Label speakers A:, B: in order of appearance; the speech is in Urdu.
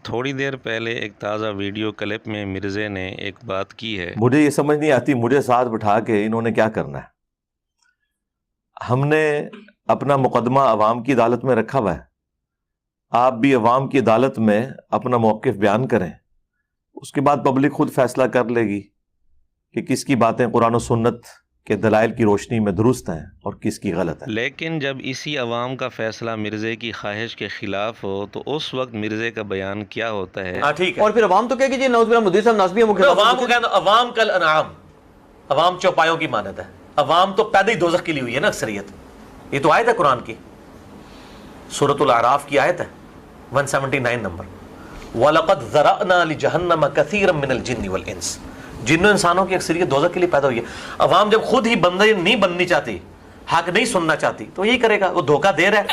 A: تھوڑی دیر پہلے ایک تازہ ویڈیو کلپ میں مرزے نے ایک بات کی ہے۔
B: مجھے یہ سمجھ نہیں آتی مجھے ساتھ بٹھا کے انہوں نے کیا کرنا ہے۔ ہم نے اپنا مقدمہ عوام کی عدالت میں رکھا ہوا ہے، آپ بھی عوام کی عدالت میں اپنا موقف بیان کریں، اس کے بعد پبلک خود فیصلہ کر لے گی کہ کس کی باتیں قرآن و سنت کے دلائل کی روشنی میں درست ہیں اور کس کی غلط ہے۔
A: لیکن جب اسی عوام کا فیصلہ مرزے کی خواہش کے خلاف ہو تو اس وقت مرزے کا بیان کیا ہوتا ہے؟
C: ٹھیک ہے،
D: اور پھر عوام تو کہے گی جی نوز باللہ مدیر صاحب ناسبی
C: عوام کو کہنا عوام کل انعام، عوام چوپایوں کی مانند ہے، عوام تو پیدا ہی دوزخ کے لیے ہوئی ہے نا اکثریت۔ یہ تو آیت ہے قرآن کی، سورۃ الاعراف کی آیت ہے 179 نمبر، وَلَقَدْ ذَرَأْنَا لِجَهَنَّمَ كَثِيرًا مِّنَ الْجِنِّ وَالْإِنسِ۔ جنوں انسانوں کی اکثریت دوزخ کے لیے پیدا ہوئی ہے۔ عوام جب خود ہی بندے نہیں بننی چاہتی، حق نہیں سننا چاہتی، تو یہی کرے گا، وہ دھوکہ دے رہا ہے۔